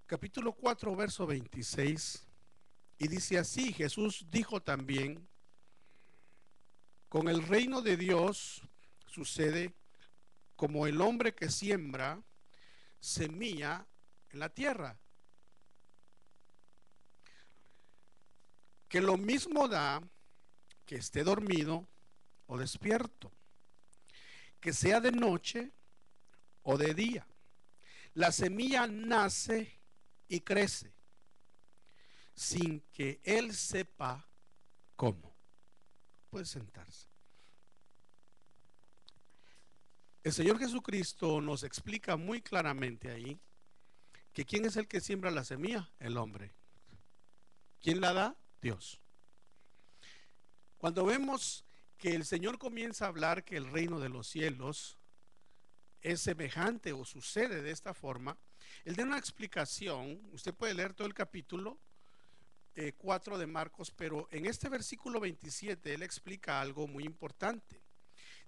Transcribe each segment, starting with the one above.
capítulo 4, verso 26, y dice así: Jesús dijo también, con el reino de Dios sucede como el hombre que siembra semilla en la tierra, que lo mismo da que esté dormido o despierto, que sea de noche o de día. La semilla nace y crece sin que él sepa cómo. Puede sentarse. El Señor Jesucristo nos explica muy claramente ahí que ¿quién es el que siembra la semilla? El hombre. ¿Quién la da? Dios. Cuando vemos que el Señor comienza a hablar que el reino de los cielos es semejante o sucede de esta forma, Él da una explicación. Usted puede leer todo el capítulo 4 de Marcos, pero en este versículo 27 Él explica algo muy importante.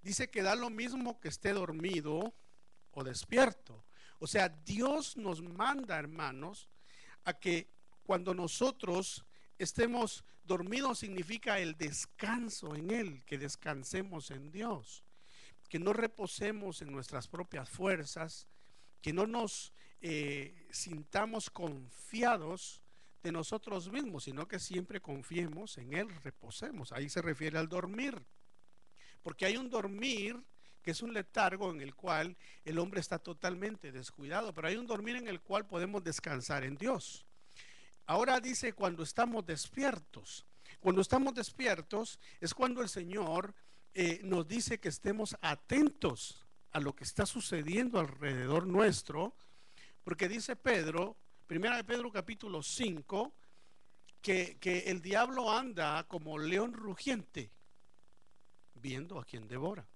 Dice que da lo mismo que esté dormido o despierto. O sea, Dios nos manda, hermanos, a que cuando nosotros estemos dormidos, significa el descanso en Él, que descansemos en Dios, que no reposemos en nuestras propias fuerzas, que no nos sintamos confiados de nosotros mismos, sino que siempre confiemos en Él, reposemos. Ahí se refiere al dormir, porque hay un dormir que es un letargo en el cual el hombre está totalmente descuidado, pero hay un dormir en el cual podemos descansar en Dios. Ahora dice cuando estamos despiertos. Cuando estamos despiertos es cuando el Señor nos dice que estemos atentos a lo que está sucediendo alrededor nuestro, porque dice Pedro, primera de Pedro capítulo 5, que el diablo anda como león rugiente, viendo a quien devora.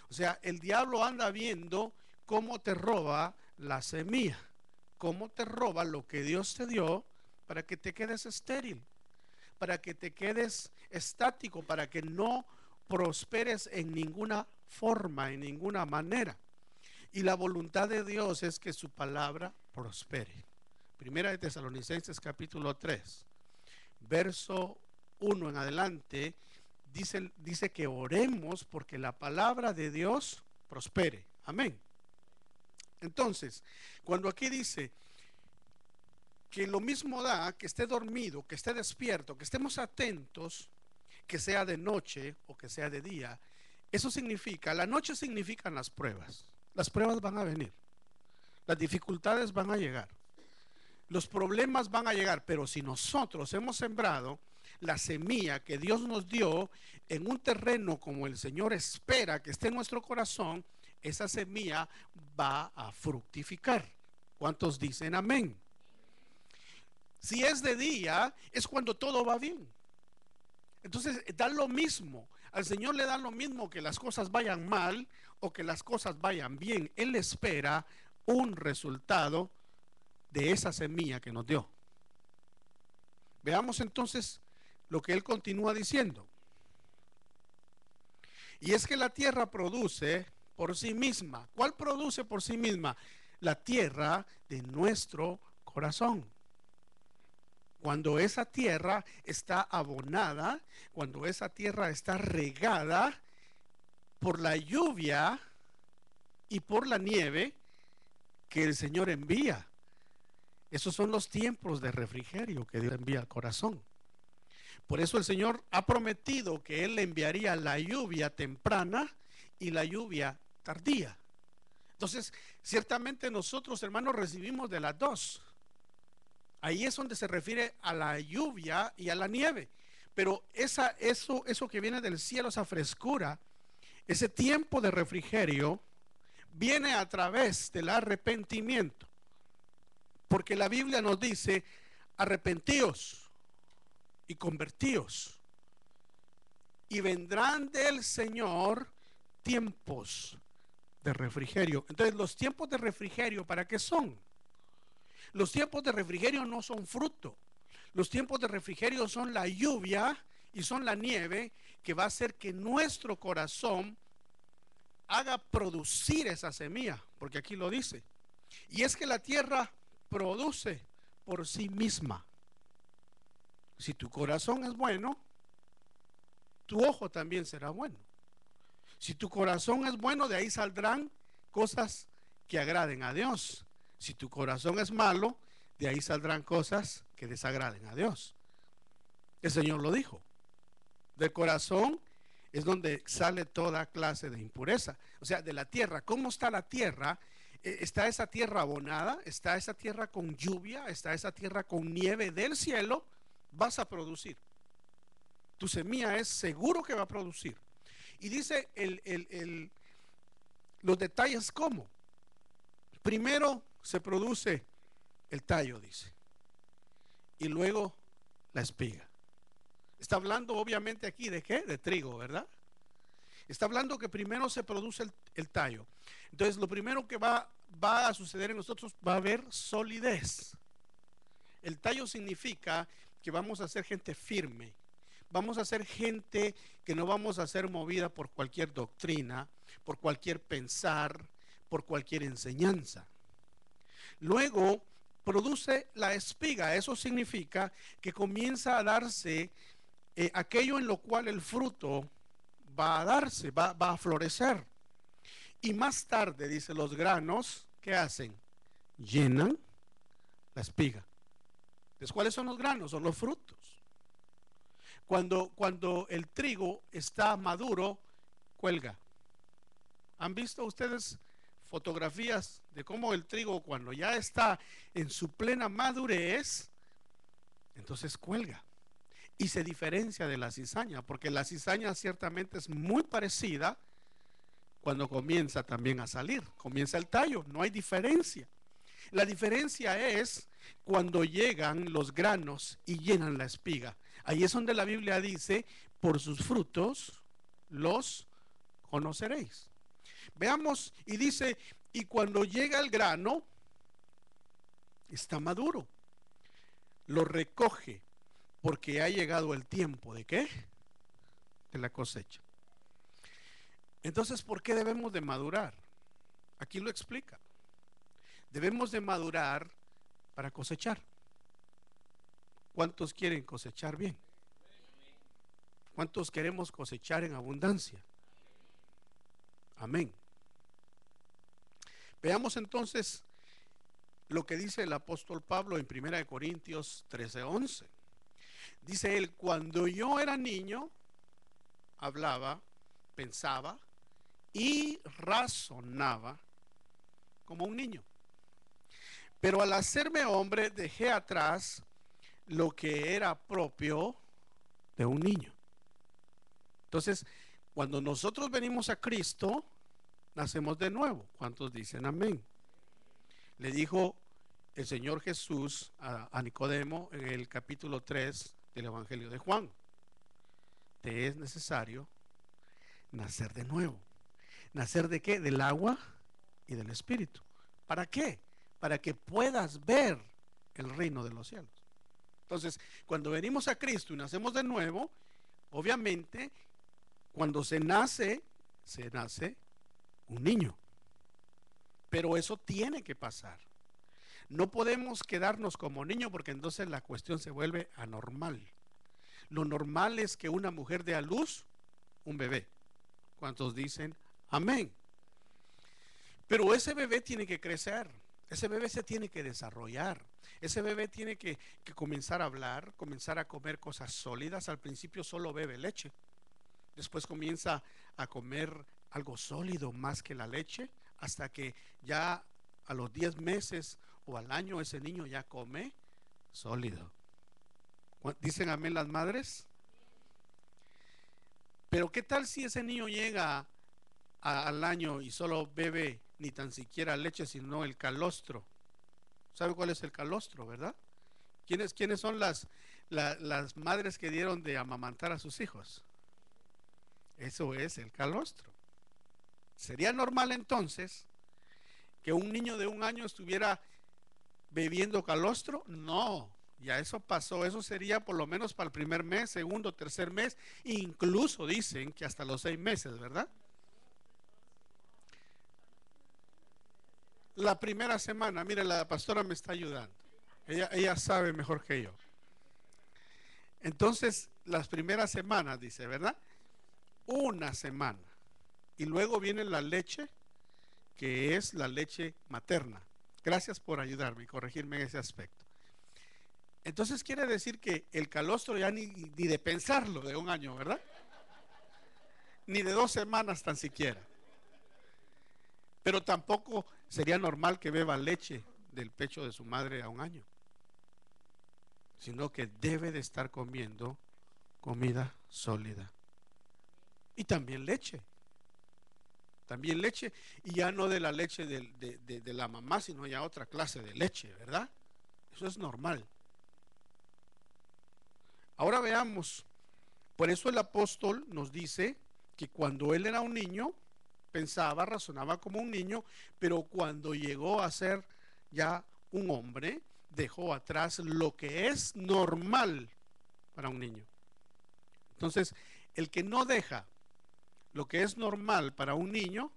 O sea, el diablo anda viendo cómo te roba la semilla, cómo te roba lo que Dios te dio para que te quedes estéril, para que te quedes estático, para que no prosperes en ninguna forma, en ninguna manera. Y la voluntad de Dios es que su palabra prospere. Primera de Tesalonicenses capítulo 3, verso 1 en adelante, dice que oremos porque la palabra de Dios prospere. Amén. Entonces, cuando aquí dice que lo mismo da que esté dormido, que esté despierto, que estemos atentos, que sea de noche o que sea de día, eso significa, la noche significan las pruebas van a venir, las dificultades van a llegar, los problemas van a llegar, pero si nosotros hemos sembrado la semilla que Dios nos dio en un terreno como el Señor espera que esté en nuestro corazón, esa semilla va a fructificar. ¿Cuántos dicen amén? Si es de día, es cuando todo va bien. Entonces da lo mismo, al Señor le da lo mismo que las cosas vayan mal o que las cosas vayan bien. Él espera un resultado de esa semilla que nos dio. Veamos entonces lo que Él continúa diciendo. Y es que la tierra produce por sí misma. ¿Cuál produce por sí misma? La tierra de nuestro corazón. Cuando esa tierra está abonada, cuando esa tierra está regada por la lluvia y por la nieve que el Señor envía. Esos son los tiempos de refrigerio que Dios envía al corazón. Por eso el Señor ha prometido que Él le enviaría la lluvia temprana y la lluvia tardía. Entonces, ciertamente nosotros, hermanos, recibimos de las dos. Ahí es donde se refiere a la lluvia y a la nieve. Pero eso que viene del cielo, esa frescura, ese tiempo de refrigerio, viene a través del arrepentimiento. Porque la Biblia nos dice, arrepentíos y convertíos, y vendrán del Señor tiempos de refrigerio. Entonces, los tiempos de refrigerio, ¿para qué son? Los tiempos de refrigerio no son fruto. Los tiempos de refrigerio son la lluvia y son la nieve que va a hacer que nuestro corazón haga producir esa semilla, porque aquí lo dice. Y es que la tierra produce por sí misma. Si tu corazón es bueno, tu ojo también será bueno. Si tu corazón es bueno, de ahí saldrán cosas que agraden a Dios. Si tu corazón es malo, de ahí saldrán cosas que desagraden a Dios. El Señor lo dijo. Del corazón es donde sale toda clase de impureza. O sea, de la tierra. ¿Cómo está la tierra? ¿Está esa tierra abonada? ¿Está esa tierra con lluvia? ¿Está esa tierra con nieve del cielo? Vas a producir. Tu semilla es seguro que va a producir. Y dice los detalles cómo. Primero se produce el tallo, dice. Y luego la espiga. Está hablando obviamente aquí de qué? De trigo, ¿verdad? Está hablando que primero se produce el tallo. Entonces lo primero que va a suceder en nosotros, va a haber solidez. El tallo significa que vamos a ser gente firme. Vamos a ser gente que no vamos a ser movida por cualquier doctrina, por cualquier pensar, por cualquier enseñanza. Luego produce la espiga. Eso significa que comienza a darse aquello en lo cual el fruto va a darse, va a florecer. Y más tarde, dice, los granos, ¿qué hacen? Llenan la espiga. Entonces, ¿cuáles son los granos? Son los frutos. Cuando el trigo está maduro, cuelga. ¿Han visto ustedes fotografías de cómo el trigo, cuando ya está en su plena madurez, entonces cuelga? Y se diferencia de la cizaña, porque la cizaña ciertamente es muy parecida cuando comienza también a salir. Comienza el tallo, no hay diferencia. La diferencia es cuando llegan los granos y llenan la espiga. Ahí es donde la Biblia dice, por sus frutos los conoceréis. Veamos, y dice, y cuando llega el grano, está maduro, lo recoge, porque ha llegado el tiempo ¿de qué? De la cosecha. Entonces, ¿por qué debemos de madurar? Aquí lo explica. Debemos de madurar para cosechar. ¿Cuántos quieren cosechar bien? ¿Cuántos queremos cosechar en abundancia? Amén. Veamos entonces lo que dice el apóstol Pablo en 1 Corintios 13:11. Dice él, cuando yo era niño, hablaba, pensaba y razonaba como un niño. Pero al hacerme hombre, dejé atrás lo que era propio de un niño. Entonces, cuando nosotros venimos a Cristo, nacemos de nuevo. ¿Cuántos dicen amén? Le dijo el Señor Jesús a Nicodemo en el capítulo 3 del Evangelio de Juan: te es necesario nacer de nuevo. ¿Nacer de qué? Del agua y del Espíritu. ¿Para qué? Para que puedas ver el reino de los cielos. Entonces, cuando venimos a Cristo y nacemos de nuevo, obviamente, cuando se nace un niño. Pero eso tiene que pasar. No podemos quedarnos como niños, porque entonces la cuestión se vuelve anormal. Lo normal es que una mujer dé a luz un bebé. ¿Cuántos dicen amén? Pero ese bebé tiene que crecer. Ese bebé se tiene que desarrollar. Ese bebé tiene que comenzar a hablar, comenzar a comer cosas sólidas. Al principio solo bebe leche. Después comienza a comer algo sólido más que la leche, hasta que ya a los 10 meses o al año ese niño ya come sólido. ¿Dicen amén las madres? Pero ¿qué tal si ese niño llega al año y solo bebe ni tan siquiera leche, sino el calostro? ¿Sabe cuál es el calostro, verdad? ¿Quiénes son las madres que dieron de amamantar a sus hijos? Eso es el calostro. ¿Sería normal entonces que un niño de 1 año estuviera bebiendo calostro? No, ya eso pasó. Eso sería por lo menos para el primer mes, segundo, tercer mes, incluso dicen que hasta los 6 meses, ¿verdad? La primera semana, mire, la pastora me está ayudando. Ella sabe mejor que yo. Entonces, las primeras semanas, dice, ¿verdad? Una semana. Y luego viene la leche, que es la leche materna. Gracias por ayudarme y corregirme en ese aspecto. Entonces quiere decir que el calostro ya ni de pensarlo de un año, ¿verdad? Ni de 2 semanas tan siquiera. Pero tampoco sería normal que beba leche del pecho de su madre a un año, sino que debe de estar comiendo comida sólida. Y también leche. También leche, y ya no de la leche de la mamá, sino ya otra clase de leche, ¿verdad? Eso es normal. Ahora veamos, por eso el apóstol nos dice que cuando él era un niño, pensaba, razonaba como un niño, pero cuando llegó a ser ya un hombre, dejó atrás lo que es normal para un niño. Entonces, el que no deja lo que es normal para un niño,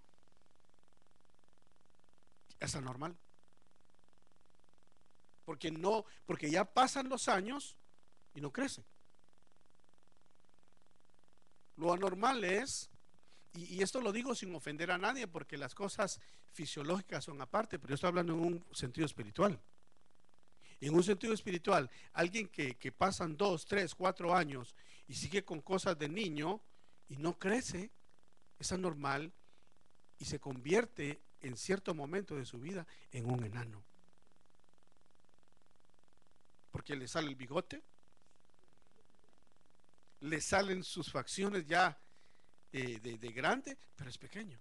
es anormal. Porque ya pasan los años y no crece. Lo anormal es, y esto lo digo sin ofender a nadie, porque las cosas fisiológicas son aparte, pero yo estoy hablando en un sentido espiritual. En un sentido espiritual, alguien que pasan 2, 3, 4 años y sigue con cosas de niño y no crece, es anormal y se convierte en cierto momento de su vida en un enano. Porque le sale el bigote, le salen sus facciones ya de grande, pero es pequeño.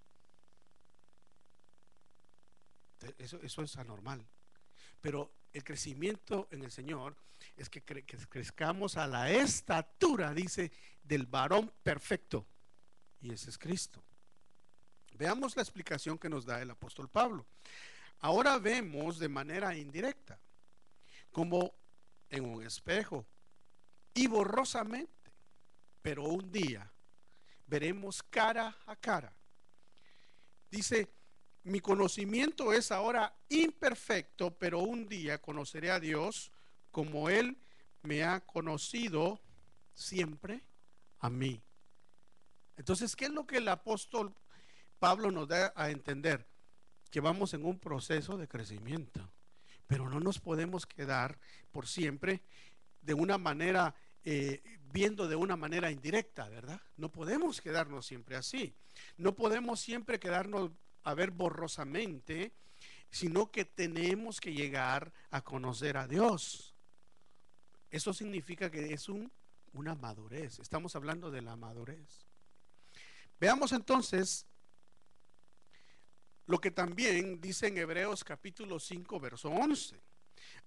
Eso es anormal. Pero el crecimiento en el Señor es que crezcamos a la estatura, dice, del varón perfecto. Y ese es Cristo. Veamos la explicación que nos da el apóstol Pablo. Ahora vemos de manera indirecta, como en un espejo y borrosamente, pero un día veremos cara a cara. Dice, mi conocimiento es ahora imperfecto, pero un día conoceré a Dios como Él me ha conocido siempre a mí. Entonces, ¿qué es lo que el apóstol Pablo nos da a entender? Que vamos en un proceso de crecimiento, pero no nos podemos quedar por siempre de una manera, viendo de una manera indirecta, ¿verdad? No podemos quedarnos siempre así. No podemos siempre quedarnos a ver borrosamente, sino que tenemos que llegar a conocer a Dios. Eso significa que es una madurez. Estamos hablando de la madurez. Veamos entonces lo que también dice en Hebreos capítulo 5, verso 11.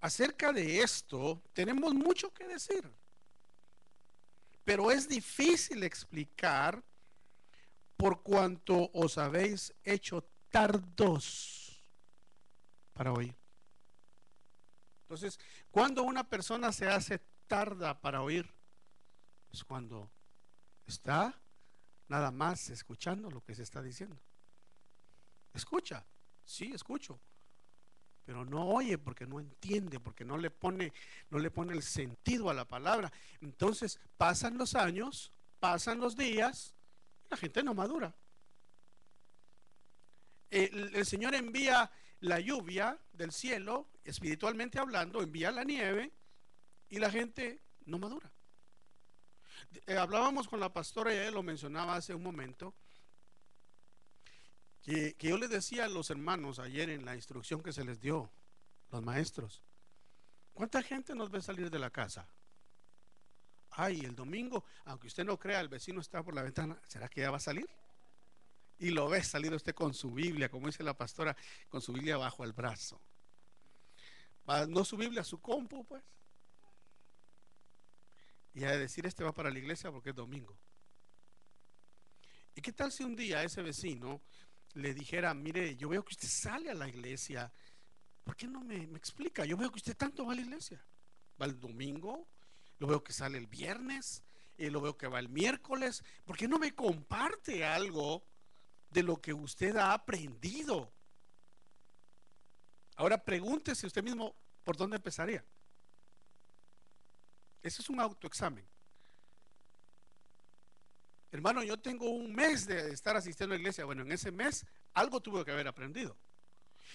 Acerca de esto tenemos mucho que decir, pero es difícil explicar por cuanto os habéis hecho tardos para oír. Entonces, cuando una persona se hace tarda para oír, es cuando está nada más escuchando lo que se está diciendo. Escucha, sí, escucho, pero no oye porque no entiende, porque no le pone el sentido a la palabra. Entonces pasan los años, pasan los días, la gente no madura. El Señor envía la lluvia del cielo, espiritualmente hablando, envía la nieve y la gente no madura. Hablábamos con la pastora y ella lo mencionaba hace un momento, que yo les decía a los hermanos ayer en la instrucción que se les dio, los maestros, ¿cuánta gente nos ve salir de la casa? Ay, el domingo, aunque usted no crea, el vecino está por la ventana, ¿será que ya va a salir? Y lo ve salir usted con su Biblia, como dice la pastora, con su Biblia bajo el brazo. No su Biblia, su compu, pues. Y a decir, este va para la iglesia porque es domingo. ¿Y qué tal si un día ese vecino le dijera, mire, yo veo que usted sale a la iglesia, ¿por qué no me explica? Yo veo que usted tanto va a la iglesia. Va el domingo, lo veo que sale el viernes, lo veo que va el miércoles. ¿Por qué no me comparte algo de lo que usted ha aprendido? Ahora pregúntese usted mismo, ¿Por dónde empezaría? Ese es un autoexamen. Hermano, yo tengo un mes de estar asistiendo a la iglesia. Bueno, en ese mes algo tuve que haber aprendido.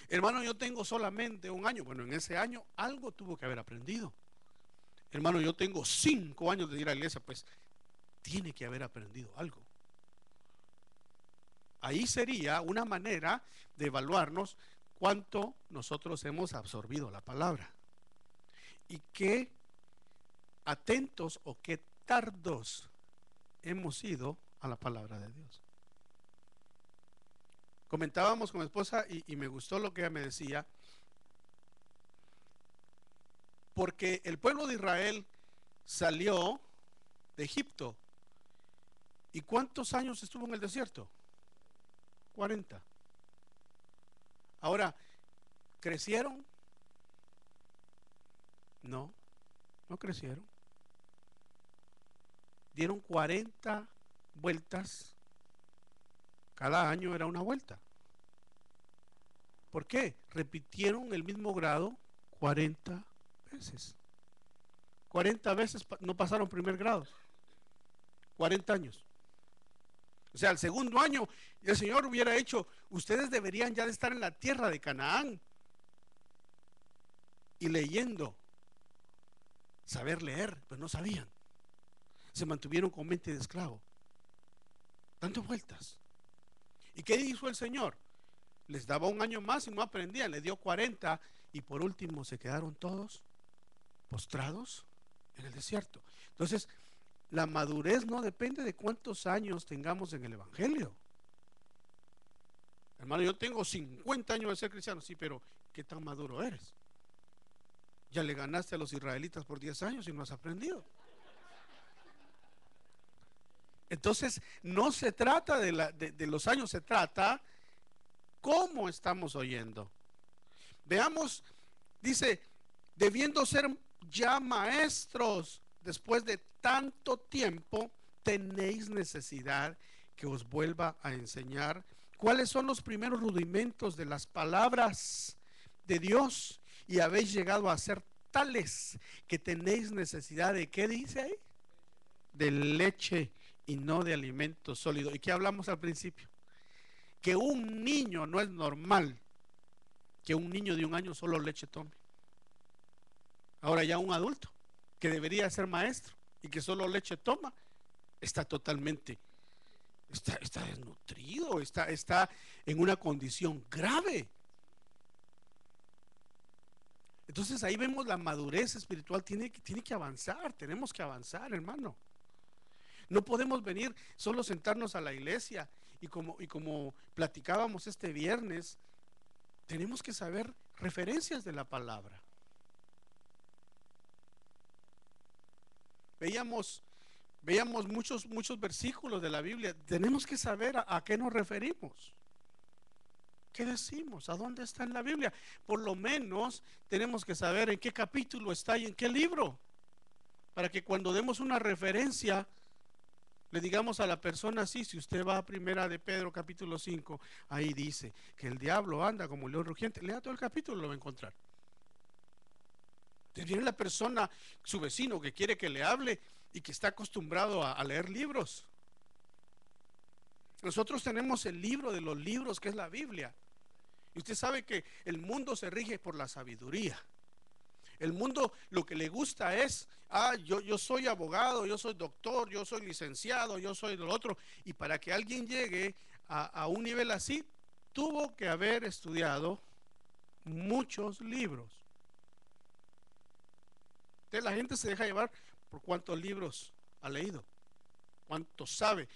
Hermano, yo tengo solamente un año. Bueno, en ese año algo tuvo que haber aprendido. Hermano, yo tengo 5 años de ir a la iglesia. Pues tiene que haber aprendido algo. Ahí sería una manera de evaluarnos cuánto nosotros hemos absorbido la palabra y qué atentos o qué tardos hemos ido a la palabra de Dios. Comentábamos con mi esposa y me gustó lo que ella me decía, porque el pueblo de Israel salió de Egipto. ¿Y cuántos años estuvo en el desierto? 40. Ahora, ¿crecieron? No, no crecieron. Dieron 40 vueltas. Cada año era una vuelta. ¿Por qué? Repitieron el mismo grado 40 veces. 40 veces no pasaron primer grado. 40 años. O sea, el segundo año el Señor hubiera hecho, ustedes deberían ya de estar en la tierra de Canaán y leyendo, saber leer, pero no sabían. Se mantuvieron con mente de esclavo, dando vueltas. ¿Y qué hizo el Señor? Les daba un año más y no aprendían, les dio 40 y por último se quedaron todos postrados en el desierto. Entonces, la madurez no depende de cuántos años tengamos en el Evangelio. Hermano, yo tengo 50 años de ser cristiano, sí, pero ¿qué tan maduro eres? Ya le ganaste a los israelitas por 10 años y no has aprendido. Entonces, no se trata de los años, se trata cómo estamos oyendo. Veamos, dice, debiendo ser ya maestros después de tanto tiempo, tenéis necesidad que os vuelva a enseñar cuáles son los primeros rudimentos de las palabras de Dios y habéis llegado a ser tales que tenéis necesidad de, ¿qué dice ahí? De leche y no de alimento sólido. ¿Y qué hablamos al principio? Que un niño no es normal que un niño de 1 año solo leche tome. Ahora ya un adulto que debería ser maestro y que solo leche toma, está totalmente, está desnutrido, está en una condición grave. Entonces ahí vemos la madurez espiritual, tiene que avanzar, tenemos que avanzar, hermano. No podemos venir solo sentarnos a la iglesia y como platicábamos este viernes, tenemos que saber referencias de la palabra. Veíamos muchos versículos de la Biblia. Tenemos que saber a qué nos referimos. ¿Qué decimos? ¿A dónde está en la Biblia? Por lo menos tenemos que saber en qué capítulo está y en qué libro, para que cuando demos una referencia le digamos a la persona, sí, si usted va a Primera de Pedro capítulo 5, ahí dice que el diablo anda como león rugiente. Lea todo el capítulo, lo va a encontrar. Entonces viene la persona, su vecino, que quiere que le hable y que está acostumbrado a leer libros. Nosotros tenemos el libro de los libros, que es la Biblia. Y usted sabe que el mundo se rige por la sabiduría. El mundo lo que le gusta es, yo soy abogado, yo soy doctor, yo soy licenciado, yo soy lo otro. Y para que alguien llegue a un nivel así, tuvo que haber estudiado muchos libros. Entonces la gente se deja llevar por cuántos libros ha leído, cuánto sabe.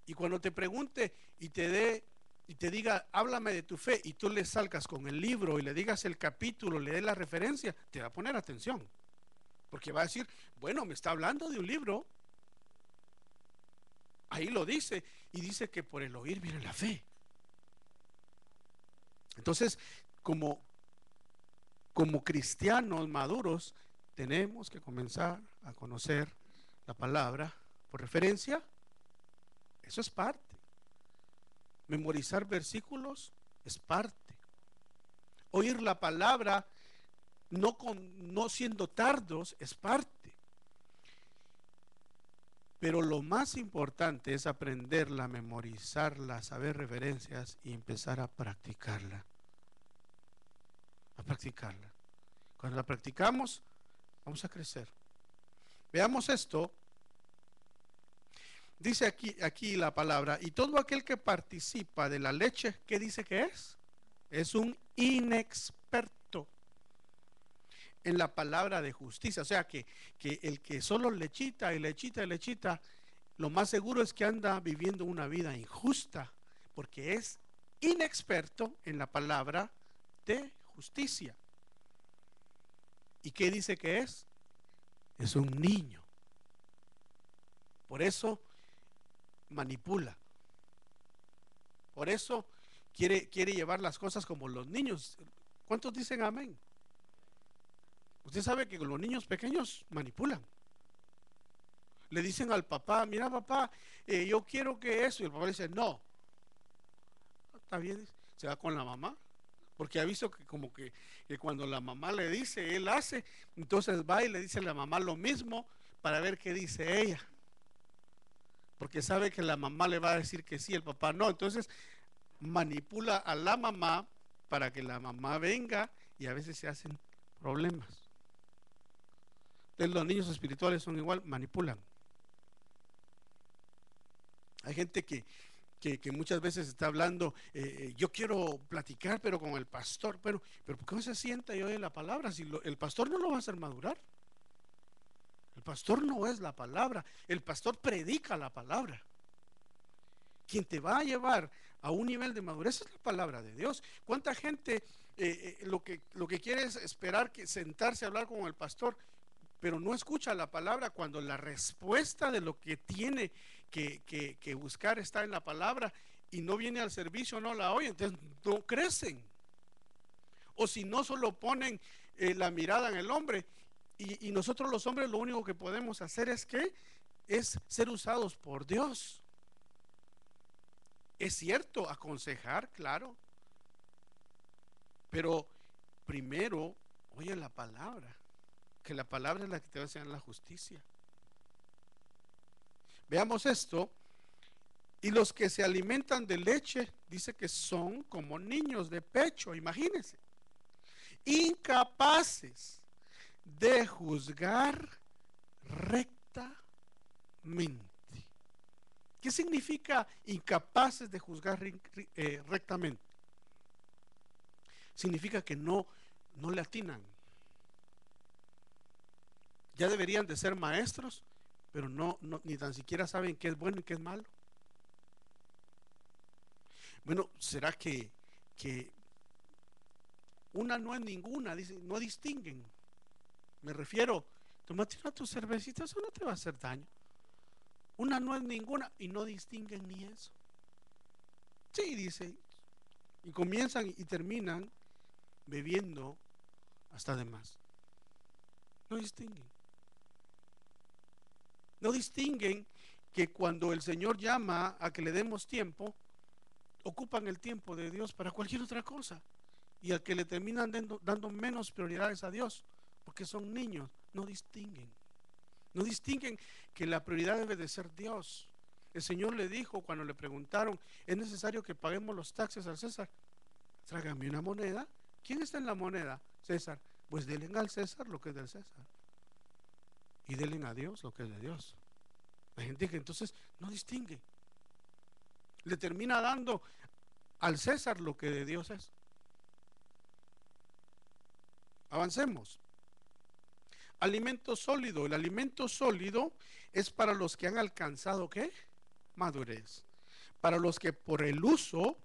Y cuando te pregunte y te diga, háblame de tu fe, y tú le salgas con el libro y le digas el capítulo, le des la referencia, te va a poner atención. Porque va a decir, bueno, me está hablando de un libro. Ahí lo dice, y dice que por el oír viene la fe. Entonces, como cristianos maduros, tenemos que comenzar a conocer la palabra por referencia. Eso es parte. Memorizar versículos es parte. Oír la palabra no siendo tardos es parte. Pero lo más importante es aprenderla, memorizarla, saber referencias y empezar a practicarla. A practicarla. Cuando la practicamos, vamos a crecer. Veamos esto. Dice aquí la palabra, y todo aquel que participa de la leche, ¿qué dice que es? Es un inexperto en la palabra de justicia. O sea que el que solo lechita y lechita y lechita, lo más seguro es que anda viviendo una vida injusta, porque es inexperto en la palabra de justicia. ¿Y qué dice que es? Es un niño. Por eso manipula. Por eso quiere llevar las cosas como los niños. ¿Cuántos dicen amén? Usted sabe que los niños pequeños manipulan. Le dicen al papá, mira papá, yo quiero que eso. Y el papá le dice, no. Está bien, se va con la mamá. Porque ha visto que como que cuando la mamá le dice, él hace. Entonces va y le dice a la mamá lo mismo para ver qué dice ella. Porque sabe que la mamá le va a decir que sí, el papá no. Entonces manipula a la mamá para que la mamá venga y a veces se hacen problemas. Entonces los niños espirituales son igual, manipulan. Hay gente que muchas veces está hablando, yo quiero platicar pero con el pastor, pero ¿por qué no se sienta y oye la palabra? Si el pastor no lo va a hacer madurar. El pastor no es la palabra, el pastor predica la palabra. Quien te va a llevar a un nivel de madurez es la palabra de Dios. ¿Cuánta gente lo que quiere es esperar que sentarse a hablar con el pastor, pero no escucha la palabra cuando la respuesta de lo que tiene que buscar está en la palabra y no viene al servicio, no la oye, entonces no crecen? O si no, solo ponen la mirada en el hombre y nosotros los hombres lo único que podemos hacer es ser usados por Dios. Es cierto, aconsejar, claro, pero primero oye la palabra, que la palabra es la que te va a enseñar la justicia. Veamos esto. Y los que se alimentan de leche, dice que son como niños de pecho, imagínense, incapaces de juzgar rectamente. ¿Qué significa incapaces de juzgar rectamente? Significa que no le atinan. Ya deberían de ser maestros, pero ni tan siquiera saben qué es bueno y qué es malo. Bueno, ¿será que una no es ninguna? Dice, no distinguen. Me refiero, tómate una tu cervecita, eso no te va a hacer daño. Una no es ninguna y no distinguen ni eso. Sí, dice, y comienzan y terminan bebiendo hasta de más. No distinguen. No distinguen que cuando el Señor llama a que le demos tiempo, ocupan el tiempo de Dios para cualquier otra cosa, y al que le terminan dando menos prioridades a Dios, porque son niños, no distinguen. No distinguen que la prioridad debe de ser Dios. El Señor le dijo cuando le preguntaron, ¿es necesario que paguemos los taxes al César? Tráigame una moneda. ¿Quién está en la moneda? César. Pues denle al César lo que es del César y denle a Dios lo que es de Dios. Hay gente que entonces no distingue, le termina dando al César lo que de Dios es. Avancemos. Alimento sólido. El alimento sólido es para los que han alcanzado ¿qué? Madurez. Para los que por el uso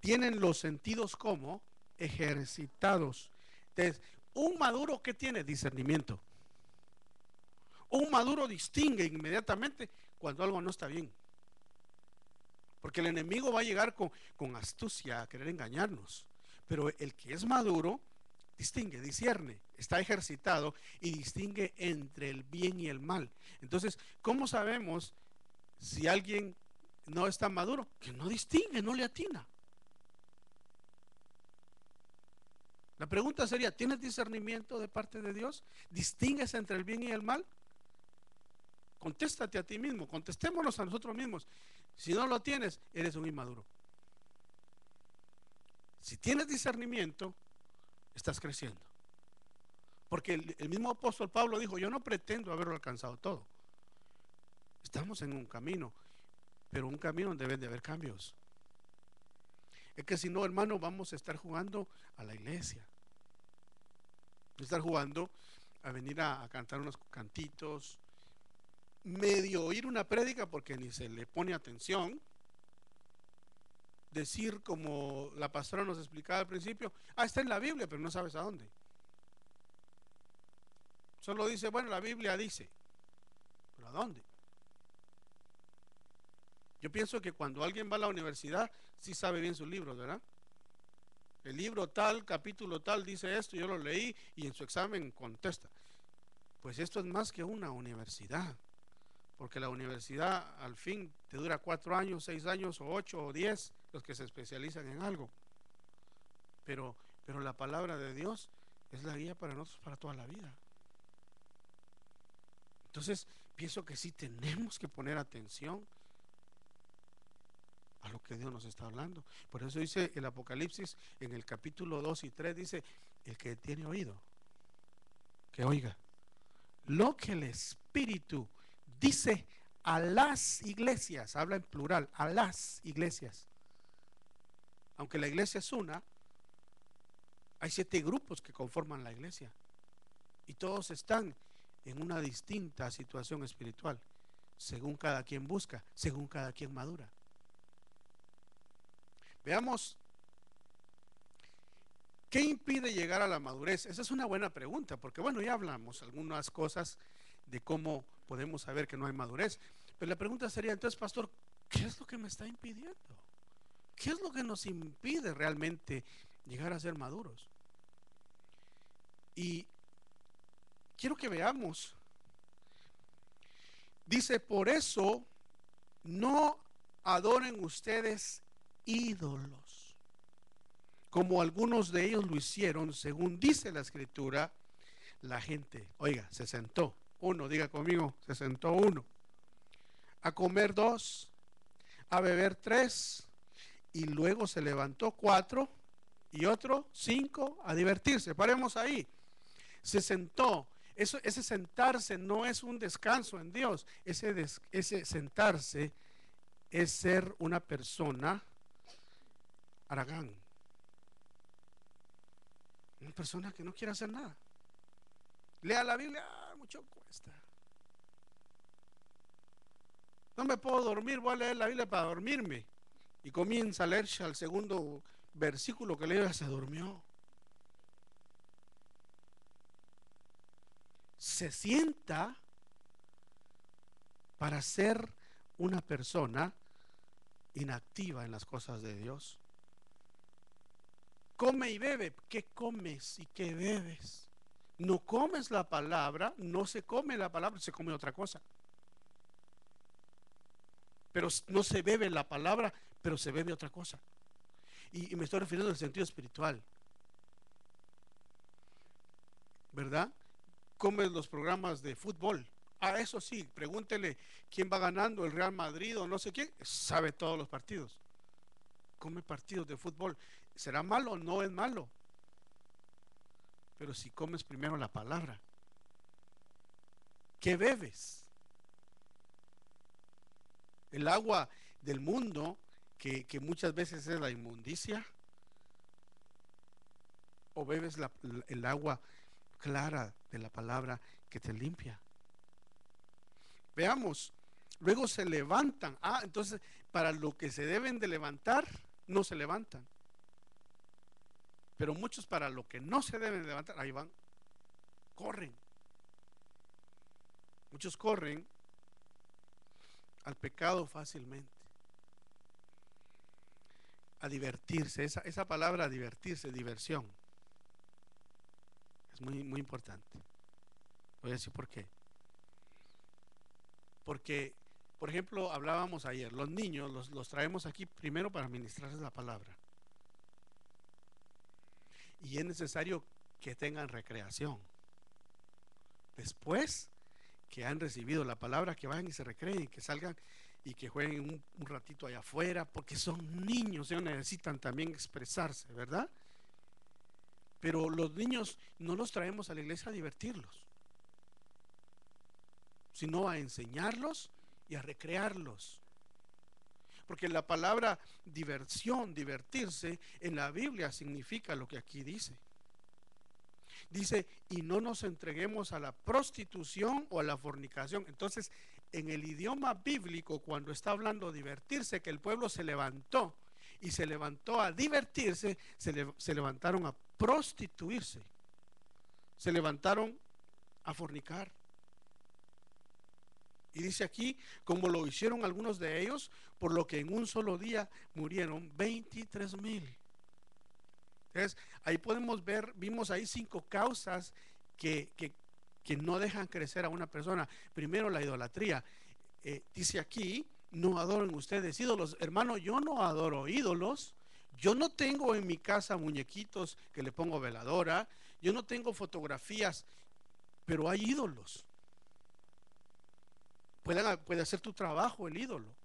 tienen los sentidos como ejercitados. Entonces, un maduro ¿qué tiene? Discernimiento. Un maduro distingue inmediatamente cuando algo no está bien. Porque el enemigo va a llegar con astucia a querer engañarnos. Pero el que es maduro distingue, discierne, está ejercitado y distingue entre el bien y el mal. Entonces, ¿cómo sabemos si alguien no está maduro? Que no distingue, no le atina. La pregunta sería, ¿tienes discernimiento de parte de Dios? ¿Distingues entre el bien y el mal? Contéstate a ti mismo, contestémonos a nosotros mismos. Si no lo tienes, eres un inmaduro. Si tienes discernimiento, estás creciendo. Porque el mismo apóstol Pablo dijo, yo no pretendo haberlo alcanzado todo. Estamos en un camino, pero un camino donde deben de haber cambios. Es que si no, hermano, vamos a estar jugando a la iglesia. Estar jugando a venir a cantar unos cantitos, medio oír una prédica porque ni se le pone atención, decir como la pastora nos explicaba al principio, está en la Biblia, pero no sabes a dónde. Solo dice, bueno, la Biblia dice, pero ¿a dónde? Yo pienso que cuando alguien va a la universidad, sí sabe bien sus libros, ¿verdad? El libro tal, capítulo tal, dice esto, yo lo leí y en su examen contesta. Pues esto es más que una universidad, porque la universidad al fin te dura 4 años, 6 años o 8 o 10, los que se especializan en algo. Pero la palabra de Dios es la guía para nosotros para toda la vida. Entonces, pienso que sí tenemos que poner atención a lo que Dios nos está hablando. Por eso dice el Apocalipsis en el capítulo 2 y 3, dice, el que tiene oído, que oiga lo que el Espíritu dice a las iglesias. Habla en plural, a las iglesias. Aunque la iglesia es una, hay 7 grupos que conforman la iglesia y todos están en una distinta situación espiritual, según cada quien busca, según cada quien madura. Veamos, ¿qué impide llegar a la madurez? Esa es una buena pregunta, porque bueno, ya hablamos algunas cosas de cómo podemos saber que no hay madurez, pero la pregunta sería entonces, pastor, ¿qué es lo que me está impidiendo? ¿Qué es lo que nos impide realmente llegar a ser maduros? Y quiero que veamos, dice, por eso no adoren ustedes ídolos, como algunos de ellos lo hicieron, según dice la escritura. La gente, oiga, se sentó uno, diga conmigo, se sentó uno, a comer 2, a beber 3, y luego se levantó 4 y otro 5 a divertirse. Paremos ahí. Se sentó. Ese sentarse no es un descanso en Dios. Ese sentarse es ser una persona haragán, una persona que no quiere hacer nada. Lea la Biblia, mucho cuesta. No me puedo dormir, voy a leer la Biblia para dormirme. Y comienza a leerse al segundo versículo que leo, se durmió. Se sienta para ser una persona inactiva en las cosas de Dios. Come y bebe. ¿Qué comes y qué bebes? No comes la palabra, no se come la palabra, se come otra cosa. Pero no se bebe la palabra, pero se bebe otra cosa. Y me estoy refiriendo al sentido espiritual, ¿verdad? Comes los programas de fútbol. Eso sí, pregúntele quién va ganando, el Real Madrid o no sé quién, sabe todos los partidos. Come partidos de fútbol. ¿Será malo? No es malo. Pero si comes primero la palabra, ¿qué bebes? El agua del mundo, que muchas veces es la inmundicia, o bebes el agua clara de la palabra que te limpia. Veamos, luego se levantan. Entonces para lo que se deben de levantar no se levantan, pero muchos para lo que no se deben de levantar, ahí van, corren. Muchos corren al pecado fácilmente, a divertirse. Esa palabra divertirse, diversión, es muy, muy importante. Voy a decir por qué. Porque, por ejemplo, hablábamos ayer, los niños los traemos aquí primero para ministrarles la palabra. y es necesario que tengan recreación. Después que han recibido la palabra, que vayan y se recreen, que salgan y que jueguen un ratito allá afuera, porque son niños, ellos necesitan también expresarse, ¿verdad? Pero los niños no los traemos a la iglesia a divertirlos, sino a enseñarlos y a recrearlos. Porque la palabra diversión, divertirse, en la Biblia significa lo que aquí dice. Dice, y no nos entreguemos a la prostitución o a la fornicación. Entonces, en el idioma bíblico, cuando está hablando de divertirse, que el pueblo se levantó y se levantó a divertirse, se levantaron a prostituirse, se levantaron a fornicar. Y dice aquí, como lo hicieron algunos de ellos, por lo que en un solo día murieron 23,000. Entonces, ahí podemos ver, vimos ahí 5 causas que no dejan crecer a una persona. Primero, la idolatría. Dice aquí, no adoren ustedes ídolos. Hermano, yo no adoro ídolos. Yo no tengo en mi casa muñequitos que le pongo veladora. Yo no tengo fotografías, pero hay ídolos. Puede hacer tu trabajo el ídolo.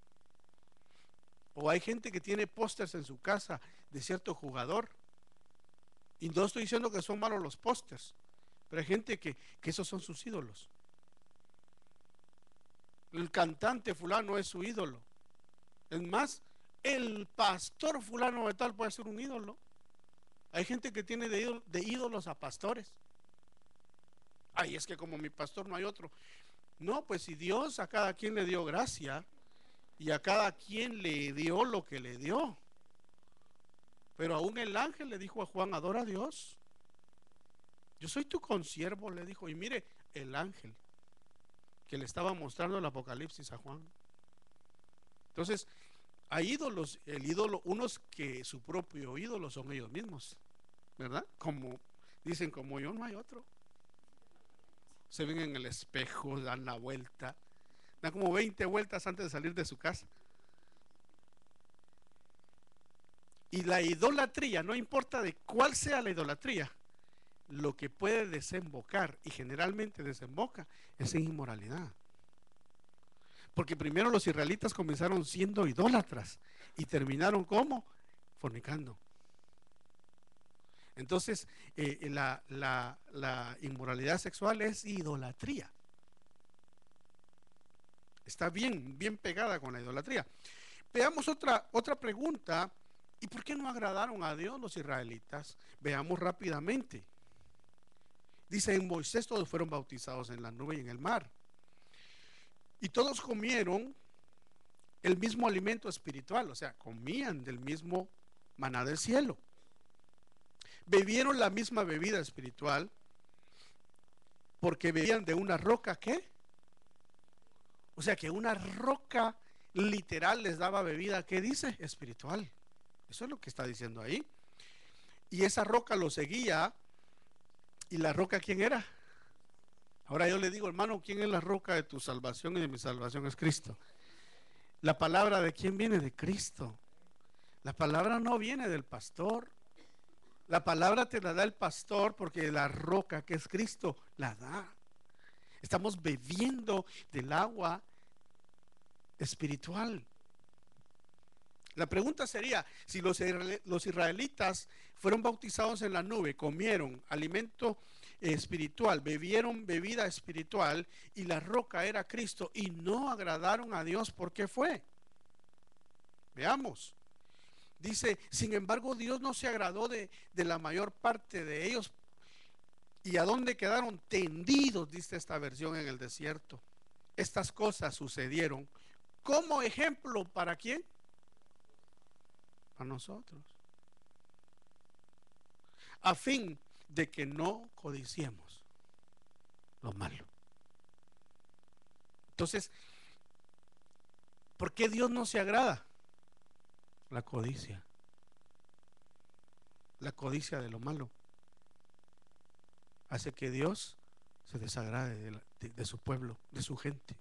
O hay gente que tiene pósters en su casa de cierto jugador. Y no estoy diciendo que son malos los pósters, pero hay gente que esos son sus ídolos. El cantante fulano es su ídolo. Es más, el pastor fulano de tal puede ser un ídolo. Hay gente que tiene de ídolos a pastores. Ay, es que como mi pastor no hay otro. No, pues si Dios a cada quien le dio gracia y a cada quien le dio lo que le dio. Pero aún el ángel le dijo a Juan, adora a Dios. Yo soy tu consiervo, le dijo. Y mire, el ángel que le estaba mostrando el Apocalipsis a Juan. Entonces, hay ídolos, el ídolo, unos que su propio ídolo son ellos mismos, ¿verdad? Como dicen, como yo no hay otro. Se ven en el espejo, dan la vuelta, dan como 20 vueltas antes de salir de su casa. Y la idolatría, no importa de cuál sea la idolatría, lo que puede desembocar, y generalmente desemboca, es en inmoralidad. Porque primero los israelitas comenzaron siendo idólatras y terminaron como fornicando. Entonces, la inmoralidad sexual es idolatría. Está bien pegada con la idolatría. Veamos otra pregunta. ¿Y por qué no agradaron a Dios los israelitas? Veamos rápidamente. Dice, en Moisés todos fueron bautizados en la nube y en el mar. Y todos comieron el mismo alimento espiritual, o sea, comían del mismo maná del cielo. Bebieron la misma bebida espiritual porque bebían de una roca, ¿qué? O sea, que una roca literal les daba bebida, ¿qué dice? Espiritual. Eso es lo que está diciendo ahí. Y esa roca lo seguía. ¿Y la roca quién era? Ahora yo le digo, hermano, ¿quién es la roca de tu salvación y de mi salvación? Es Cristo. La palabra de quién viene, de Cristo. La palabra no viene del pastor. La palabra te la da el pastor porque la roca que es Cristo la da. Estamos bebiendo del agua espiritual. La pregunta sería, si los israelitas fueron bautizados en la nube, comieron alimento espiritual, bebieron bebida espiritual y la roca era Cristo y no agradaron a Dios, ¿por qué fue? Veamos. Dice, sin embargo, Dios no se agradó de la mayor parte de ellos. ¿Y a dónde quedaron? Tendidos, dice esta versión, en el desierto. Estas cosas sucedieron como ejemplo, ¿para quién? A nosotros, a fin de que no codiciemos lo malo. Entonces, ¿por qué Dios no se agrada? La codicia de lo malo hace que Dios se desagrade de su pueblo, de su gente.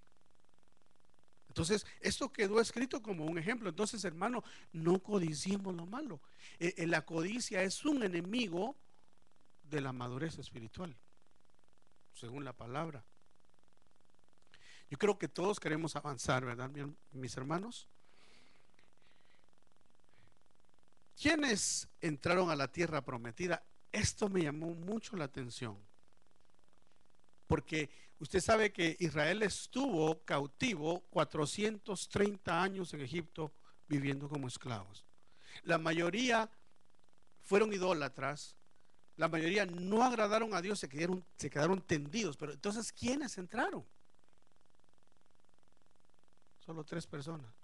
Entonces, esto quedó escrito como un ejemplo. Entonces, hermano, no codiciemos lo malo. La codicia es un enemigo de la madurez espiritual, según la palabra. Yo creo que todos queremos avanzar, ¿verdad, mis hermanos? ¿Quiénes entraron a la tierra prometida? Esto me llamó mucho la atención, porque usted sabe que Israel estuvo cautivo 430 años en Egipto viviendo como esclavos. La mayoría fueron idólatras, la mayoría no agradaron a Dios, se quedaron tendidos. Pero entonces, ¿quiénes entraron? Solo 3 personas.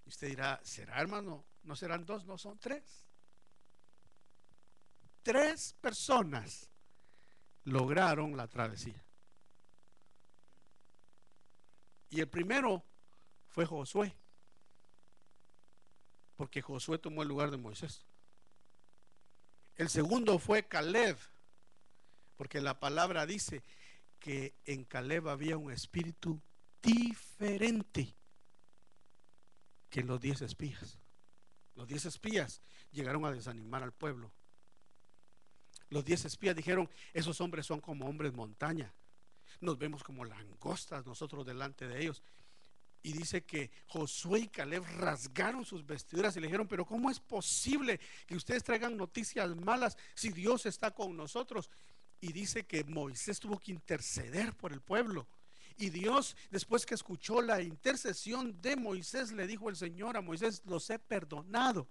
Y usted dirá, ¿será, hermano? ¿No serán 2? No, son 3. 3 personas lograron la travesía. Y el primero fue Josué, porque Josué tomó el lugar de Moisés. El segundo fue Caleb, porque la palabra dice que en Caleb había un espíritu diferente que los 10 espías. Los 10 espías llegaron a desanimar al pueblo. Los 10 espías dijeron, esos hombres son como hombres montaña, nos vemos como langostas nosotros delante de ellos. Y dice que Josué y Caleb rasgaron sus vestiduras y le dijeron, pero ¿cómo es posible que ustedes traigan noticias malas si Dios está con nosotros? Y dice que Moisés tuvo que interceder por el pueblo. Y Dios, después que escuchó la intercesión de Moisés, le dijo el Señor a Moisés, los he perdonado.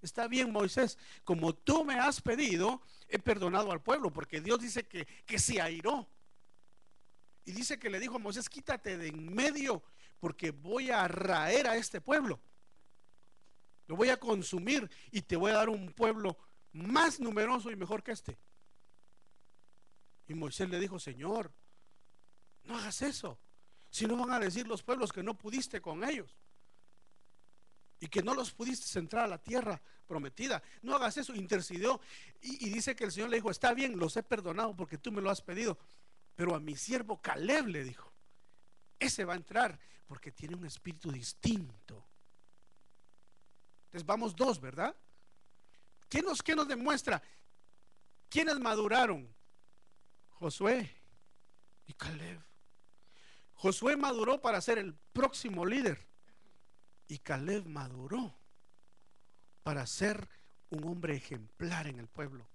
Está bien, Moisés, como tú me has pedido, he perdonado al pueblo, porque Dios dice que se airó. Y dice que le dijo a Moisés, quítate de en medio, porque voy a raer a este pueblo. Lo voy a consumir y te voy a dar un pueblo más numeroso y mejor que este. Y Moisés le dijo, Señor, no hagas eso, si no van a decir los pueblos que no pudiste con ellos y que no los pudiste entrar a la tierra prometida. No hagas eso. Intercedió y dice que el Señor le dijo, está bien, los he perdonado porque tú me lo has pedido, pero a mi siervo Caleb, le dijo, ese va a entrar porque tiene un espíritu distinto. Entonces vamos 2, ¿verdad? ¿Qué nos demuestra? ¿Quiénes maduraron? Josué y Caleb. Josué maduró para ser el próximo líder y Caleb maduró para ser un hombre ejemplar en el pueblo,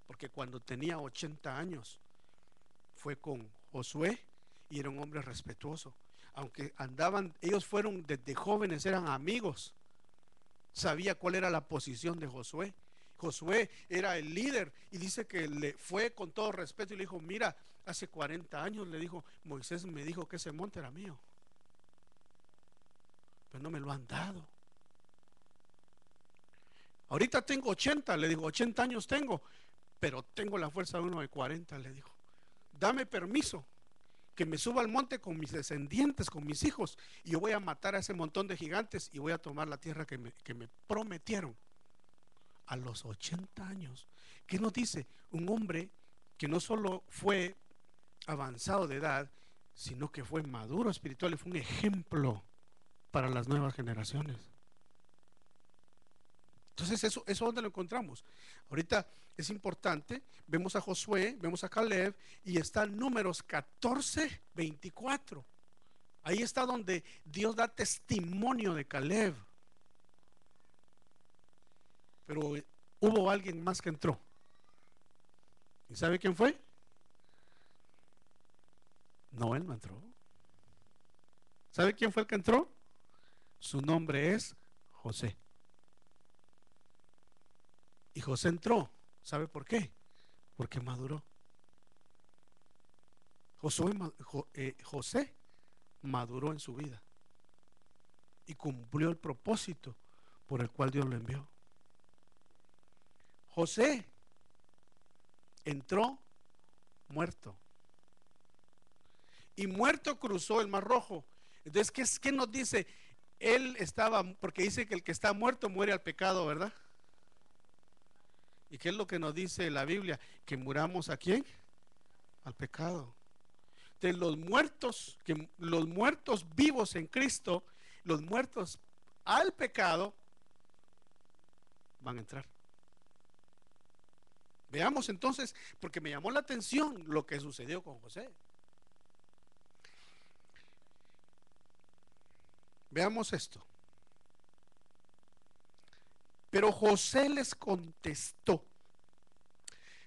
porque cuando tenía 80 años fue con Josué y era un hombre respetuoso. Aunque andaban, ellos fueron desde jóvenes, eran amigos, sabía cuál era la posición de Josué. Josué era el líder y dice que le fue con todo respeto y le dijo, mira, hace 40 años le dijo, Moisés me dijo que ese monte era mío, pero no me lo han dado. Ahorita tengo 80, le dijo, 80 años tengo, pero tengo la fuerza de uno de 40, le dijo. Dame permiso que me suba al monte con mis descendientes, con mis hijos, y yo voy a matar a ese montón de gigantes y voy a tomar la tierra que me prometieron. A los 80 años. ¿Qué nos dice? Un hombre que no solo fue avanzado de edad, sino que fue maduro espiritual y fue un ejemplo para las nuevas generaciones. Entonces eso donde lo encontramos. Ahorita es importante, vemos a Josué, vemos a Caleb y está Números 14, 24. Ahí está donde Dios da testimonio de Caleb. Pero hubo alguien más que entró. ¿Y sabe quién fue? No, él no entró. ¿Sabe quién fue el que entró? Su nombre es José. Y José entró. ¿Sabe por qué? Porque maduró. José maduró en su vida y cumplió el propósito por el cual Dios lo envió. José entró muerto y muerto cruzó el Mar Rojo. Entonces, ¿qué nos dice? Él estaba, porque dice que el que está muerto muere al pecado, ¿verdad? ¿Y qué es lo que nos dice la Biblia? Que muramos ¿a quién? Al pecado. De los muertos vivos en Cristo, los muertos al pecado van a entrar. Veamos entonces, porque me llamó la atención lo que sucedió con José. Veamos esto. Pero José les contestó: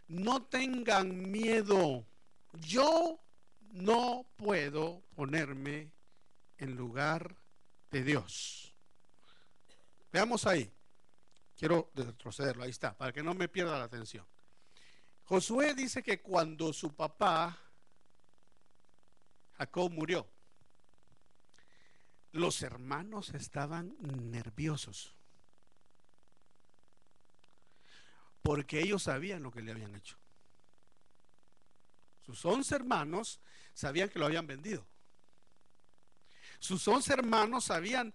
no tengan miedo, yo no puedo ponerme en lugar de Dios. Veamos ahí. Quiero retrocederlo, ahí está, para que no me pierda la atención. Josué dice que cuando su papá Jacob murió, los hermanos estaban nerviosos porque ellos sabían lo que le habían hecho. Sus 11 hermanos sabían que lo habían vendido. Sus 11 hermanos sabían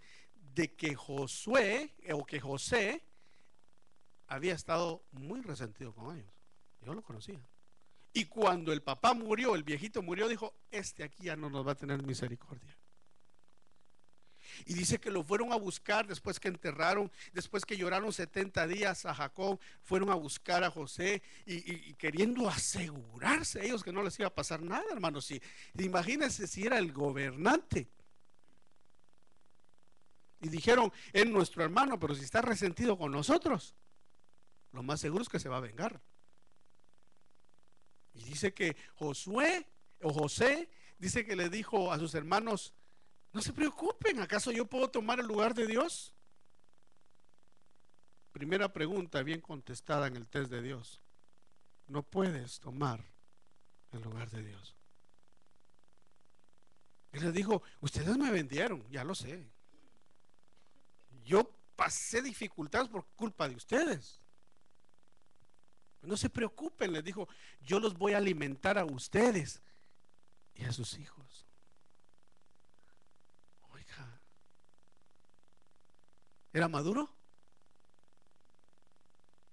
de que Josué o que José había estado muy resentido con ellos. Yo lo conocía. Y cuando el papá murió, el viejito murió, dijo: este aquí ya no nos va a tener misericordia. Y dice que lo fueron a buscar después que enterraron, después que lloraron 70 días a Jacob, fueron a buscar a José y queriendo asegurarse ellos que no les iba a pasar nada, hermanos. Imagínense si era el gobernante. Y dijeron: es nuestro hermano, pero si está resentido con nosotros, lo más seguro es que se va a vengar. Y dice que Josué o José, dice que le dijo a sus hermanos: no se preocupen, ¿acaso yo puedo tomar el lugar de Dios? Primera pregunta bien contestada en el test de Dios: no puedes tomar el lugar de Dios. Y les dijo: ustedes me vendieron, ya lo sé. Yo pasé dificultades por culpa de ustedes. No se preocupen, les dijo, yo los voy a alimentar a ustedes y a sus hijos. Oiga, ¿era maduro?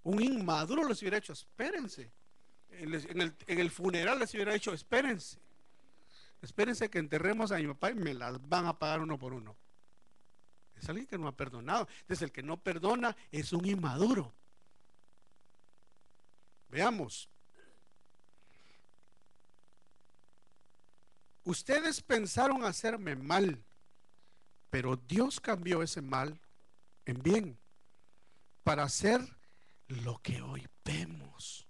Un inmaduro les hubiera hecho: espérense. En el funeral les hubiera dicho: espérense que enterremos a mi papá y me las van a pagar uno por uno. Es alguien que no ha perdonado. Entonces el que no perdona es un inmaduro. Veamos. Ustedes pensaron hacerme mal, pero Dios cambió ese mal en bien para hacer lo que hoy vemos,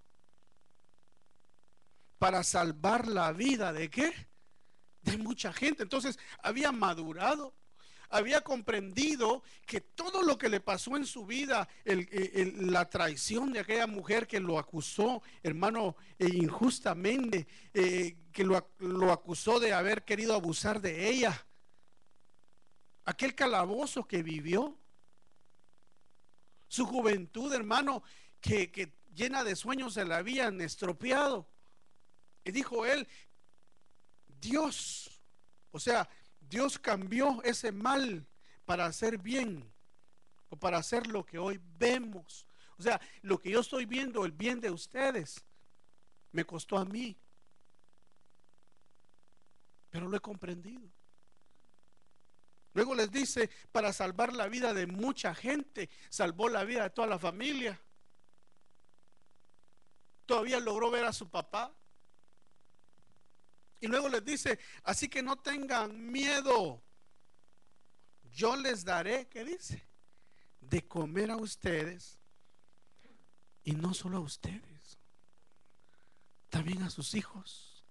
para salvar la vida ¿de qué? De mucha gente. Entonces había madurado, había comprendido que todo lo que le pasó en su vida, la traición de aquella mujer que lo acusó, hermano, injustamente, que lo acusó de haber querido abusar de ella, aquel calabozo que vivió, su juventud, hermano, que llena de sueños se la habían estropeado. Y dijo él: Dios, o sea, Dios cambió ese mal para hacer bien, o para hacer lo que hoy vemos. O sea, lo que yo estoy viendo, el bien de ustedes, me costó a mí, pero lo he comprendido. Luego les dice: para salvar la vida de mucha gente, salvó la vida de toda la familia. Todavía logró ver a su papá. Y luego les dice: así que no tengan miedo, yo les daré, ¿qué dice? De comer a ustedes, y no solo a ustedes, también a sus hijos.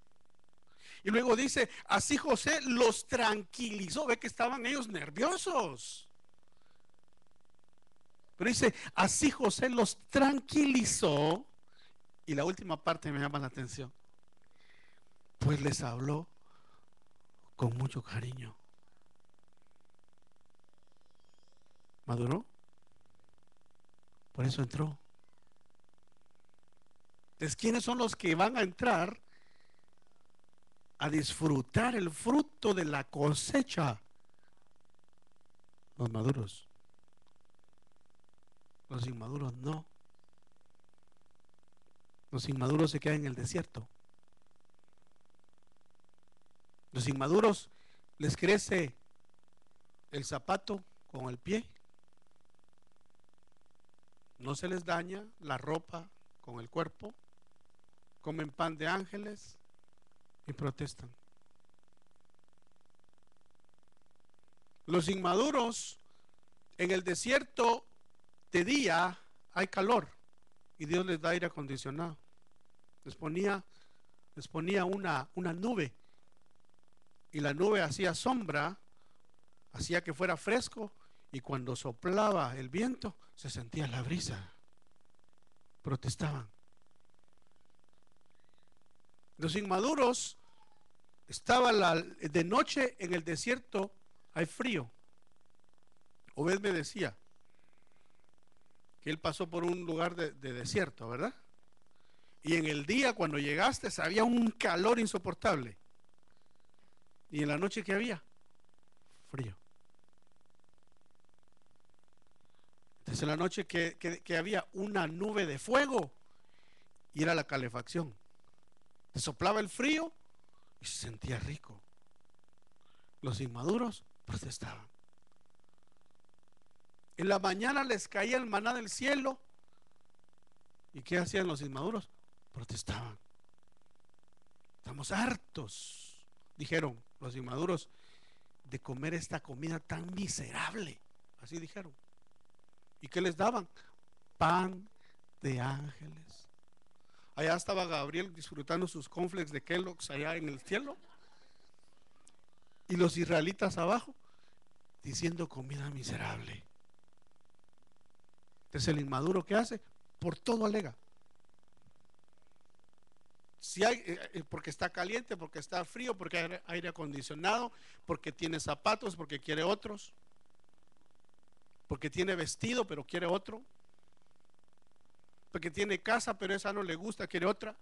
Y luego dice: así José los tranquilizó. Ve que estaban ellos nerviosos, pero dice: así José los tranquilizó. Y la última parte me llama la atención: pues les habló con mucho cariño. Maduró, por eso entró. Entonces, ¿quiénes son los que van a entrar a disfrutar el fruto de la cosecha? Los maduros. Los inmaduros no. Los inmaduros se quedan en el desierto. Los inmaduros les crece el zapato con el pie, no se les daña la ropa con el cuerpo, comen pan de ángeles y protestan. Los inmaduros en el desierto de día hay calor y Dios les da aire acondicionado. Les ponía una nube y la nube hacía sombra, hacía que fuera fresco, y cuando soplaba el viento se sentía la brisa. Protestaban. Los inmaduros estaban de noche en el desierto, hay frío. Obed me decía que él pasó por un lugar de desierto, ¿verdad? Y en el día cuando llegaste había un calor insoportable. Y en la noche, ¿qué había? Frío. Entonces en la noche que había una nube de fuego y era la calefacción. Se soplaba el frío y se sentía rico. Los inmaduros protestaban. En la mañana les caía el maná del cielo. ¿Y qué hacían los inmaduros? Protestaban. Estamos hartos, dijeron los inmaduros, de comer esta comida tan miserable. Así dijeron. ¿Y qué les daban? Pan de ángeles. Allá estaba Gabriel disfrutando sus cornflakes de Kellogg's allá en el cielo. Y los israelitas abajo diciendo comida miserable. Entonces el inmaduro, ¿qué hace? Por todo alega. Si hay, porque está caliente, porque está frío, porque hay aire acondicionado, porque tiene zapatos, porque quiere otros, porque tiene vestido, pero quiere otro, porque tiene casa, pero esa no le gusta, quiere otra.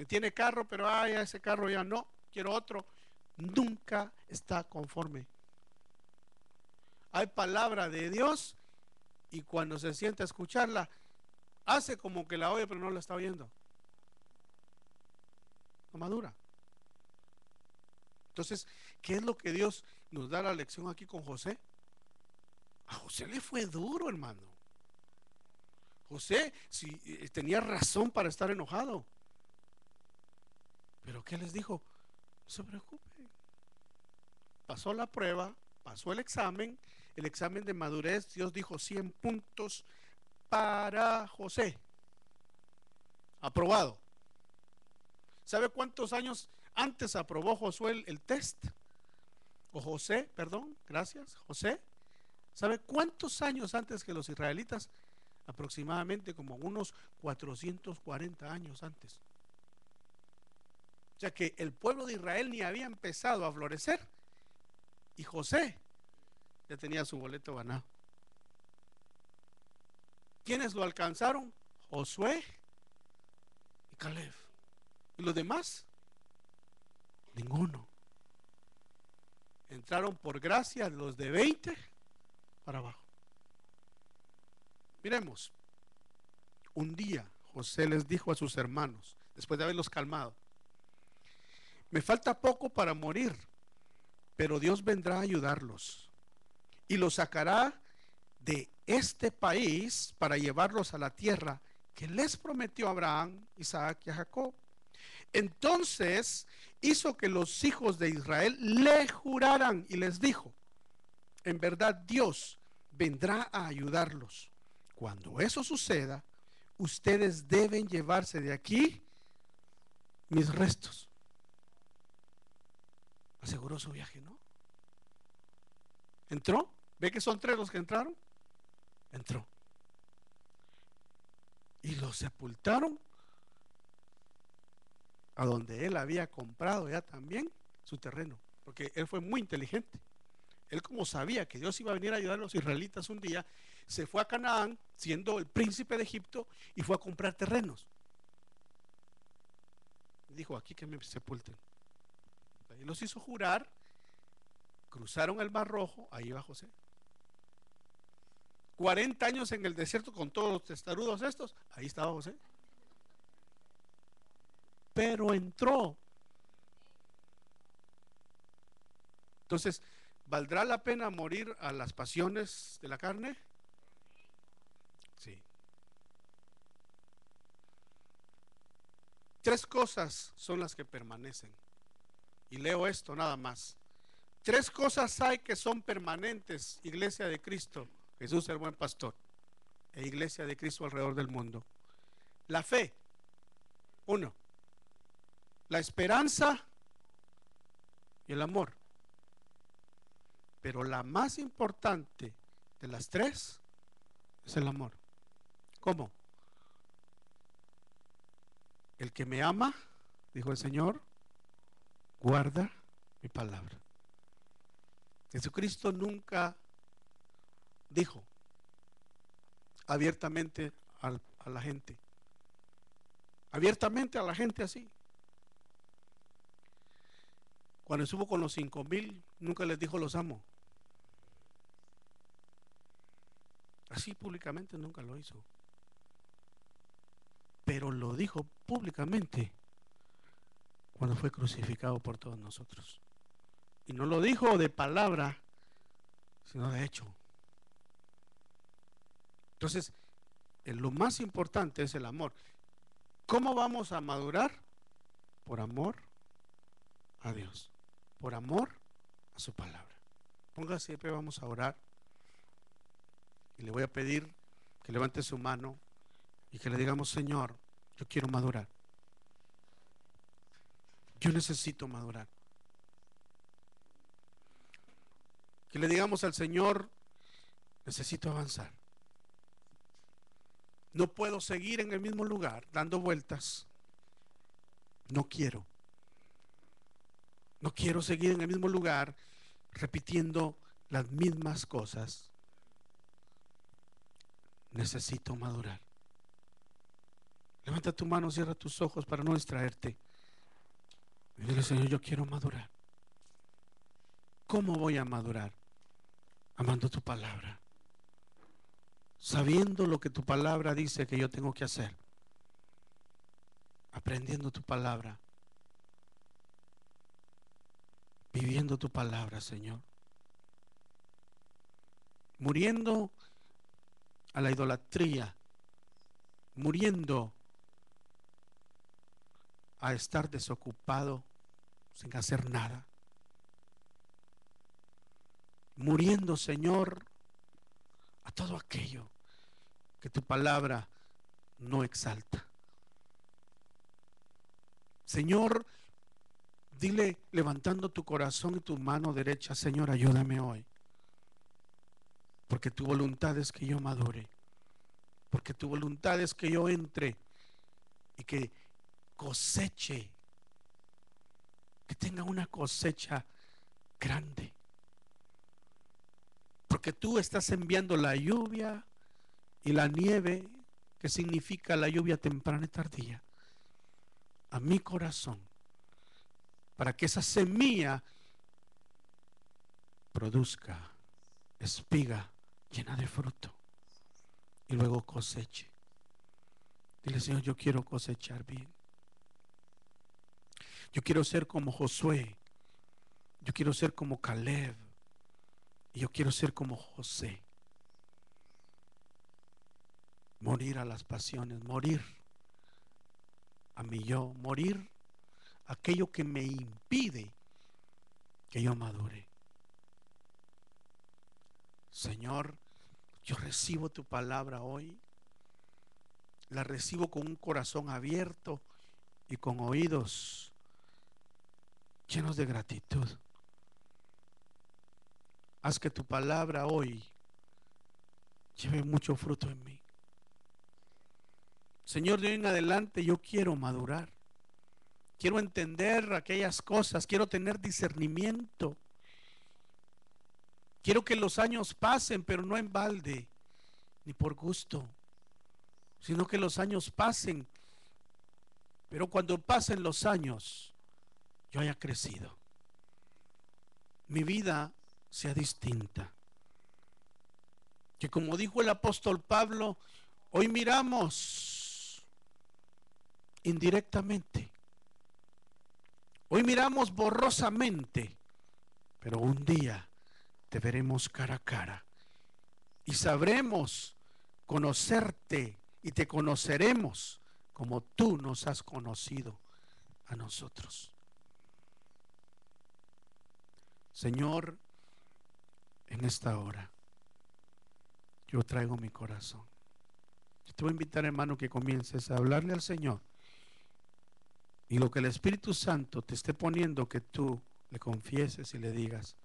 Tiene carro, pero ese carro ya no, quiero otro. Nunca está conforme. Hay palabra de Dios y cuando se sienta a escucharla, hace como que la oye, pero no la está oyendo. No madura. Entonces, ¿qué es lo que Dios nos da la lección aquí con José? A José le fue duro, hermano. José tenía razón para estar enojado. Pero ¿qué les dijo? No se preocupen. Pasó la prueba, pasó el examen de madurez. Dios dijo 100 puntos para José. Aprobado. ¿Sabe cuántos años antes aprobó Josué el test? O José, perdón, gracias, José. ¿Sabe cuántos años antes que los israelitas? Aproximadamente como unos 440 años antes. O sea que el pueblo de Israel ni había empezado a florecer y José ya tenía su boleto ganado. ¿Quiénes lo alcanzaron? Josué y Caleb. ¿Y los demás? Ninguno. Entraron por gracia los de 20 para abajo. Miremos. Un día José les dijo a sus hermanos, después de haberlos calmado: me falta poco para morir, pero Dios vendrá a ayudarlos y los sacará de este país para llevarlos a la tierra que les prometió a Abraham, Isaac y a Jacob. Entonces hizo que los hijos de Israel le juraran y les dijo: en verdad Dios vendrá a ayudarlos. Cuando eso suceda, ustedes deben llevarse de aquí mis restos. Aseguró su viaje, ¿no? Entró. ¿Ve que son 3 los que entraron? Entró. Y lo sepultaron a donde él había comprado ya también su terreno, porque él fue muy inteligente. Él, como sabía que Dios iba a venir a ayudar a los israelitas un día, se fue a Canaán siendo el príncipe de Egipto y fue a comprar terrenos. Dijo: aquí que me sepulten. Ahí los hizo jurar, cruzaron el Mar Rojo, ahí va José. 40 años en el desierto con todos los testarudos estos, ahí estaba José. Pero entró. Entonces, ¿valdrá la pena morir a las pasiones de la carne? Sí. Tres cosas son las que permanecen. Y leo esto nada más. Tres cosas hay que son permanentes, Iglesia de Cristo, Jesús el buen pastor, e Iglesia de Cristo alrededor del mundo. La fe, uno. La esperanza y el amor. Pero la más importante de las tres es el amor. ¿Cómo? El que me ama, dijo el Señor, guarda mi palabra. Jesucristo nunca dijo abiertamente a la gente, así. Cuando estuvo con los 5,000, nunca les dijo los amo. Así públicamente nunca lo hizo. Pero lo dijo públicamente cuando fue crucificado por todos nosotros. Y no lo dijo de palabra, sino de hecho. Entonces, lo más importante es el amor. ¿Cómo vamos a madurar? Por amor a Dios, por amor a su palabra. Póngase de pie, vamos a orar. Y le voy a pedir que levante su mano y que le digamos: Señor, yo quiero madurar. Yo necesito madurar. Que le digamos al Señor: necesito avanzar. No puedo seguir en el mismo lugar dando vueltas. No quiero seguir en el mismo lugar repitiendo las mismas cosas. Necesito madurar. Levanta tu mano, cierra tus ojos para no distraerte. Y dile: Señor, yo quiero madurar. ¿Cómo voy a madurar? Amando tu palabra, sabiendo lo que tu palabra dice que yo tengo que hacer, aprendiendo tu palabra, viviendo tu palabra, Señor, muriendo a la idolatría, muriendo a estar desocupado sin hacer nada, muriendo, Señor, a todo aquello que tu palabra no exalta. Señor, dile, levantando tu corazón y tu mano derecha: Señor, ayúdame hoy, porque tu voluntad es que yo madure, porque tu voluntad es que yo entre y que coseche, que tenga una cosecha grande, porque tú estás enviando la lluvia y la nieve, que significa la lluvia temprana y tardía, a mi corazón, para que esa semilla produzca espiga llena de fruto y luego coseche. Dile: Señor, yo quiero cosechar bien. Yo quiero ser como Josué, yo quiero ser como Caleb, y yo quiero ser como José. Morir a las pasiones, morir a mi yo, morir a aquello que me impide que yo madure. Señor, yo recibo tu palabra hoy, la recibo con un corazón abierto y con oídos llenos de gratitud. Haz que tu palabra hoy lleve mucho fruto en mí. Señor, de hoy en adelante yo quiero madurar, quiero entender aquellas cosas, quiero tener discernimiento, quiero que los años pasen, pero no en balde ni por gusto, sino que los años pasen, pero cuando pasen los años yo haya crecido, mi vida sea distinta, que como dijo el apóstol Pablo, hoy miramos indirectamente, hoy miramos borrosamente, pero un día te veremos cara a cara y sabremos conocerte y te conoceremos como tú nos has conocido a nosotros. Señor, en esta hora yo traigo mi corazón. Yo te voy a invitar, hermano, que comiences a hablarle al Señor, y lo que el Espíritu Santo te esté poniendo, que tú le confieses y le digas,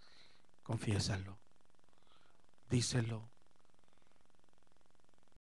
confiésalo, díselo,